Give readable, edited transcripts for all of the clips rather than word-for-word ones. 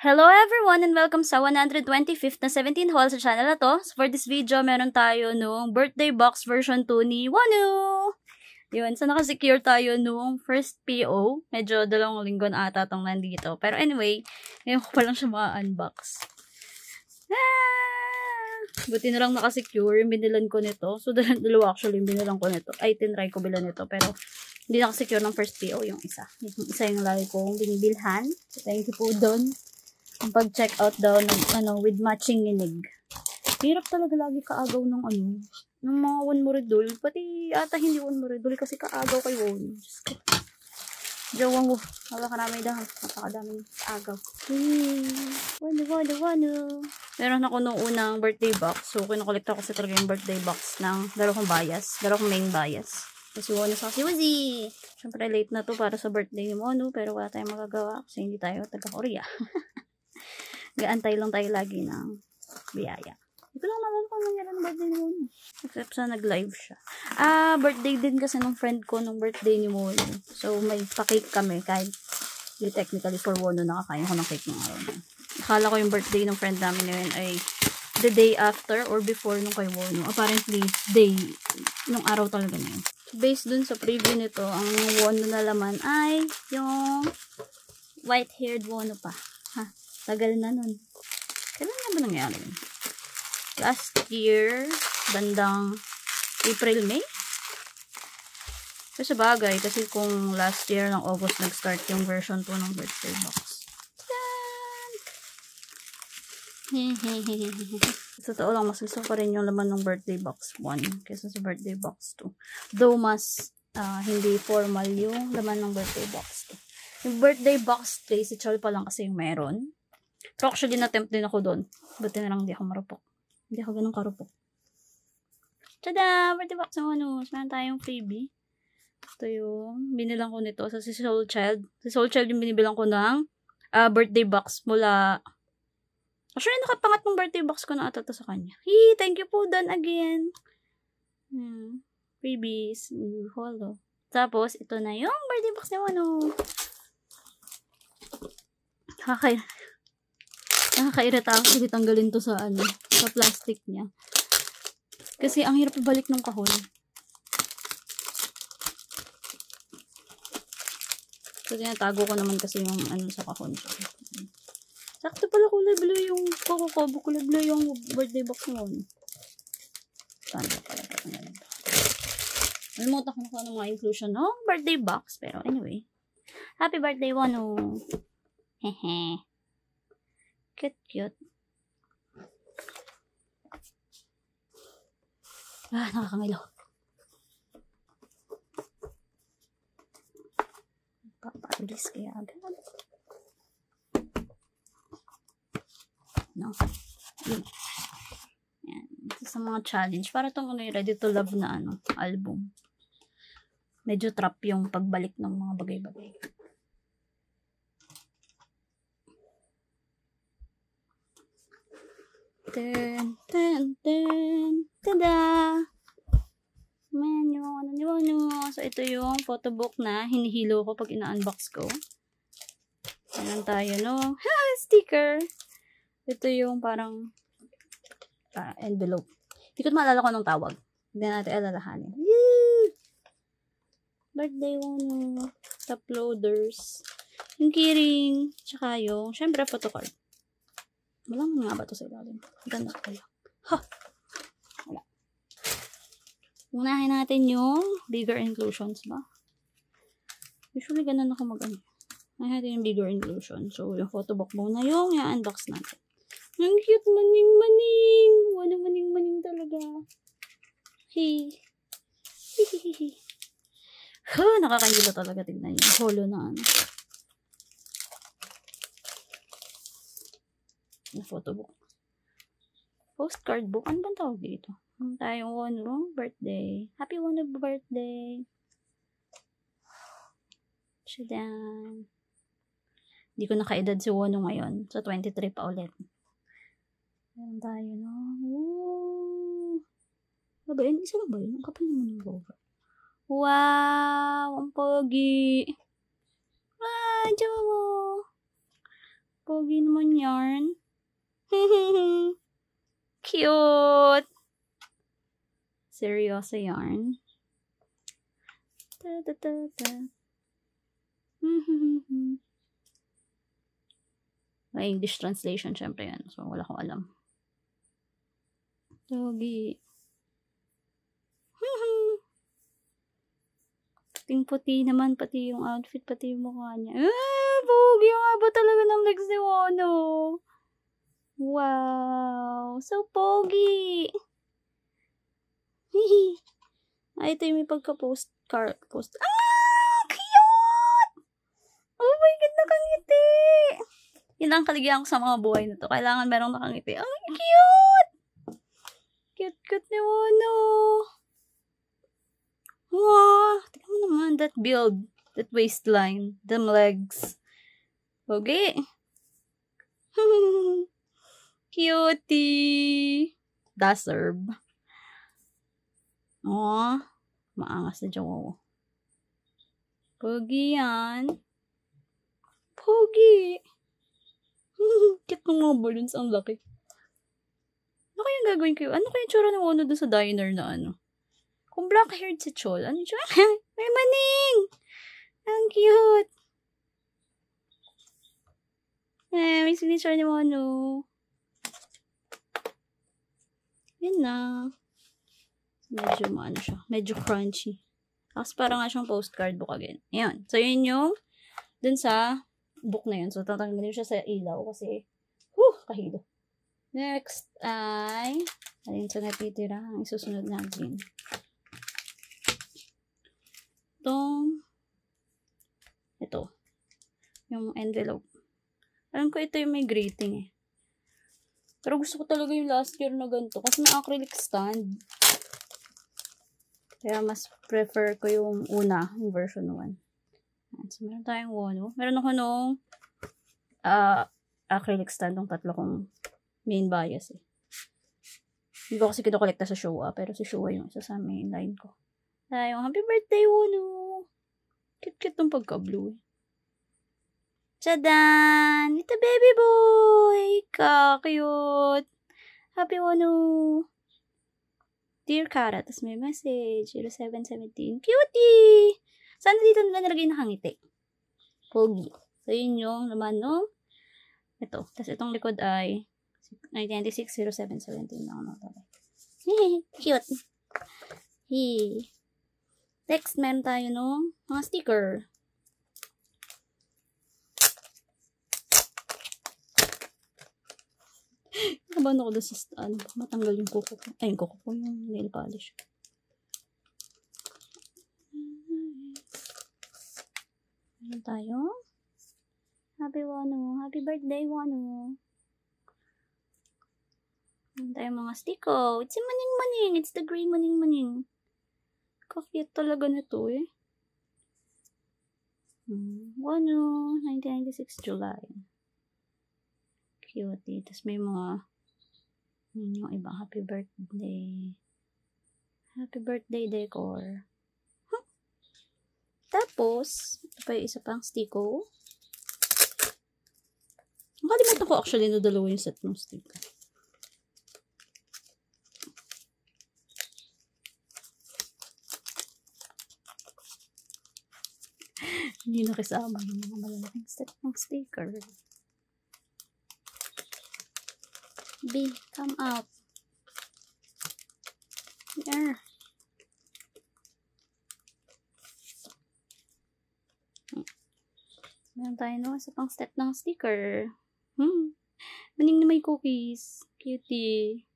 Hello everyone and welcome sa 125th na 17 haul sa channel na to. So for this video, meron tayo nung birthday box version 2 ni Wonu. Yun, so nakasecure tayo nung first PO. Medyo 2 linggo na ata itong nandito. Pero anyway, ngayon ko pa lang siya ma-unbox. Buti na lang nakasecure yung binilan ko nito. So dalawa actually yung binilan ko nito. Ay, tinry ko bilan nito. Pero hindi nakasecure ng first PO yung isa. Yung isa yung lagi kong binibilhan. So thank you po doon. Ang pag-check out daw ng with matching nginig. Hirap talaga lagi kaagaw ng ng mga Wonmoridul. Pati ata hindi Wonmoridul kasi kaagaw kay Won. Jawang ko. Napakarami dahil. Napakadaming kaagaw. Wano. Meron ako nung unang birthday box. So, kinukolekta ko kasi talaga yung birthday box ng dalawa kong bias. Dalawa kong main bias. Kasi Wano sa si Wazzy. Siyempre late na to para sa birthday ni Wano. Pero wala tayong magagawa kasi hindi tayo taga-Korea. Gaantay lang tayo lagi ng biyaya. Hindi ko lang nalala kung nangyari ng birthday ni Mono. Except sa nag-live siya. Birthday din kasi ng friend ko nung birthday ni Mono. So, may pa-cake kami kahit hindi technically for Mono nakakain ko ng cake ng araw na. Akala ko yung birthday ng friend namin ngayon ay the day after or before nung kay Mono. Apparently, day nung araw talaga niya. Based dun sa preview nito, ang Mono na laman ay yung white-haired Mono pa. Tagal na nun. Kailan na ba nangyari? Last year, bandang April, May? Kasi bagay, kasi kung last year ng August nag-start yung version 2 ng birthday box. Sa totoo lang, mas gusto ko rin yung laman ng birthday box 1 kaysa sa birthday box 2. Though mas hindi formal yung laman ng birthday box 2. Yung birthday box 3, si Chol pa lang kasi yung meron. So actually, na-tempt din ako doon. Buti na lang hindi ako marupok. Hindi ako ganun karupok. Tada! Birthday box ng meron tayong freebie. Ito yung binilang ko nito sa si Soul Child. Si Soul Child yung binibilang ko ng birthday box mula... Actually, nakapangat ng birthday box ko na ata sa kanya. Hey! Thank you po doon again. Freebies. Hello. Tapos, ito na yung birthday box ni Wano. Nakakairita ako tanggalin to sa sa plastic niya. Kasi ang hirap ibalik ng kahon. So, tinatago ko naman kasi yung sa kahon. Sakto pala kulay blue yung kukukobo. Kulay blue yung birthday box mo. Saan pala ito? Nalimutan ko na ng mga inclusion ng birthday box. Pero anyway. Happy birthday, Wano! Hehe. Cute. Nakakangilo. Papalis kaya agad. No. Yan. Ito sa mga challenge. Para itong Ready to Love na album. Medyo trap yung pagbalik ng mga bagay-bagay. Tada! Man, yung So, ito yung photobook na hinihilo ko pag ina-unbox ko. Ayan tayo, no? Sticker! Ito yung parang envelope. Hindi ko maalala ko anong tawag. Hindi natin alalahanin. Yee! Birthday Wano. Top loaders. Yung keyring. Tsaka yung, syempre, photocard. Wala mo nga ba ito sa ilalim? Ganda kaya. Wala. Unahin natin yung bigger inclusions ba? Usually ganun ako mag-ano. Unahin natin yung bigger inclusion. So, yung photobook muna yung i-unbox natin. Ang cute maning-maning. Wala maning-maning talaga. Hey. Hihihihi. Nakakahilo talaga. Tignan yung holo na na photobook. Postcard book. Ano bang tawag dito? Tayong Wano birthday. Happy Wano birthday. Shadan. Hindi ko nakaedad si Wano ngayon. So, 23 pa ulit. Meron tayo, no? Woo! Ba yun? Isa lang ba yun? Ang kapal naman yung cover. Wow! Ang pogi! Diyan mo! Pogi naman yarn. Cute! Seryoso yarn. May English translation, syempre yan. So, wala akong alam. Pogi. Puting-puti naman, pati yung outfit, pati yung mukha niya. Pogi nga ba talaga ng legs ni Wano? Wow! So pogi! Ito yung may pagka-post. Cute! Oh my God, nakangiti! Yun ang kaligayan ko sa mga buhay na to. Kailangan merong nakangiti. Cute! Cute ni Wano. Wow! Tignan mo naman, that build, that waistline, them legs. Pogi! Cutie! Deserve. Oh, maangas na dyan. Pogi yan. Pogi! Cute ng mga balloons, ang laki. Ano kayang gagawin kayo? Ano kayang tsura ng Wano doon sa diner na ano? Kung black-haired si Chol, ano siya? May maning! Ang cute! May signature ni Wano. Yan na. Medyo maano siya. Medyo crunchy. Tapos parang nga siyang postcard book again. Ayan. So, yun yung dun sa book na yun. So, tatanggalin siya sa ilaw kasi kahilo. Next ay alin sa natitira ang isusunod natin. Ito. Yung envelope. Alam ko ito yung may greeting eh. Pero gusto ko talaga yung last year na ganito. Kasi may acrylic stand. Kaya mas prefer ko yung una. Yung version 1. So, meron tayong Wano. Meron ako nung acrylic stand. Yung tatlo kong main bias eh. Hindi ko kasi kinukolekta sa Showa. Pero si Showa yung isa sa main line ko. Tayong happy birthday, Wano! Cute-cute ng pagka-blue eh. Tchadan! Ito baby boy! Ka-cute! Happy Wano! Dear Kara, tas may message. 0717. Cutie! Sana dito nila nalagay nakangiti. Pogi. So, yun yung naman no? Ito. Tas itong likod ay 1996 0717 lang nakalagay. Cute! Hey. Next, meron tayo no? Mga sticker. Nakabahan ako doon sa matanggal yung kuko ko. Ay, yung kuko ko, yung nail polish. Meron tayo. Happy Wano. Happy birthday, Wano. Meron tayo mga stiko. It's a maning-maning. It's the gray maning-maning. Kakit talaga nito eh. Wano. 1996 July. Cutie. Tapos may mga yung iba. Happy birthday. Happy birthday decor. Tapos, ito pa yung isa pang stiko. Nakalimutan ko actually na dalawa yung set ng stiko. Hindi nakisama yung mga malalaking set ng sticker. B, come out. There. Meron tayo no, isa pang step ng sticker. Maning na may cookies. Cutie.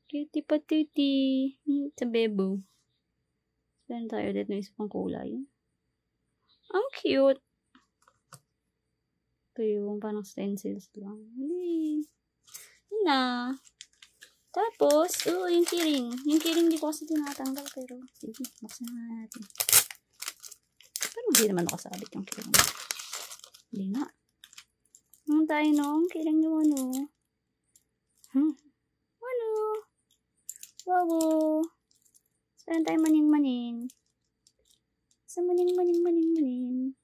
Cutie patootie. Sa bebo. Meron tayo ulit ng isa pang kulay. Ang cute. Ito yung parang stencils lang. Hindi. Yun na. Tapos, yung keyring. Yung keyring di ko kasi tinatanggal pero sige, buksan na natin. Pero hindi naman nakasabit yung keyring. Hindi nga. Ano tayo nung keyring ni Wano? Wano? Wawo. Saan tayo maning-maning? Sa maning-maning-maning-maning.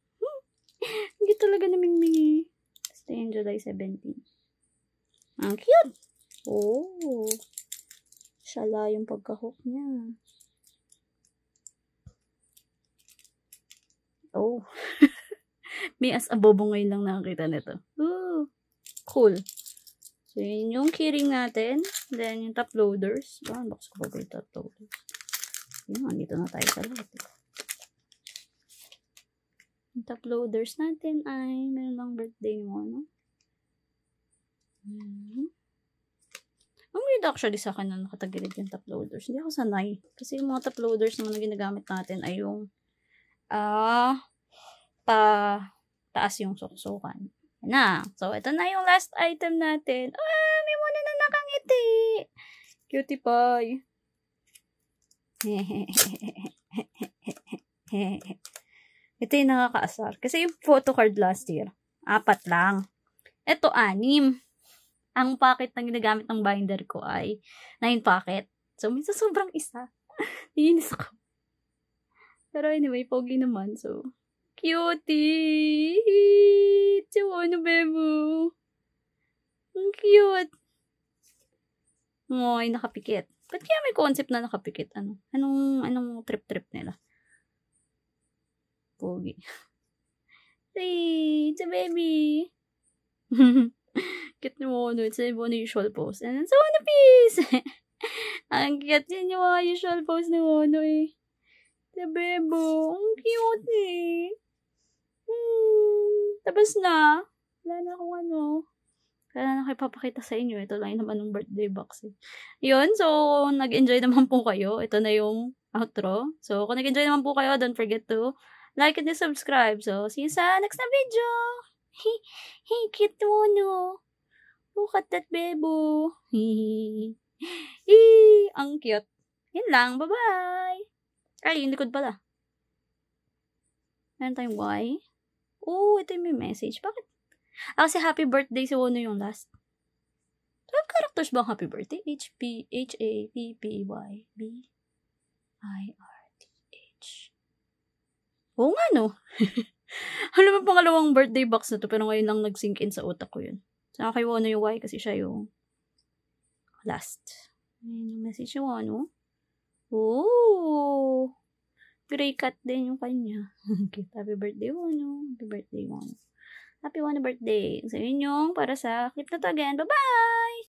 Hindi talaga naming-mingi. Ito yung July 17. Ang cute! Oh! Shala yung pagka-hook niya. Oh! May as abobo ngayon lang nakakita nito. Ooh! Cool! So, yun yung keyring natin. Then, yung top loaders. Box ko pa yung top loaders. Yun, dito na tayo sa lahat. Yung top loaders natin ay meron lang birthday mo, no? Ang weird actually sa akin na nakatagilid yung top loaders. Hindi ako sanay. Kasi yung mga top loaders naman na ginagamit natin ay yung taas yung suksukan. Na. So, ito na yung last item natin. May muna na nakangiti. Cutie pie. Ito yung nakakaasar. Kasi yung photo card last year, 4 lang. Ito, 6. Ang packet na ginagamit ng binder ko ay 9 packet. So, minsan sobrang isa. Inis ko. Pero anyway, pogi naman. So, cutie! Ano, bebo? Ang cute. Ay, nakapikit. Ba't kaya may concept na nakapikit? Anong trip-trip nila? Pogi. Hey, it's a baby. Cute ni Mono. It's a usual pose. And it's a One Piece. Ang cute yun yung mga usual pose ni Mono eh. The bebo. Ang cute eh. Tapos na. Wala na akong Kaya na kayo papakita sa inyo. Ito lang naman ng birthday box eh. Yun. So, nag-enjoy naman po kayo. Ito na yung outro. So, kung nag-enjoy naman po kayo, don't forget to like and subscribe. So, see you sa next na video. Hey, cute Mono. Look at that bebo. Ang cute. Yan lang. Bye-bye. Ay, yung likod pala. Meron tayong Y. Ito yung may message. Bakit? Kasi happy birthday si Wono yung last. 12 characters bang happy birthday? H-A-P-P-Y-B-I-R-T-H. Oo nga, no? Alam mo, pangalawang birthday box na to, pero ngayon lang nag-sync in sa utak ko yun. Saka kay Wono yung Y kasi siya yung last. Ayun yung message yung Wono. Gray cat din yung kanya. Okay, happy birthday, Wono. Happy birthday, Wono. Happy Wono birthday. So, yun yung para sa clip na to again. Bye-bye!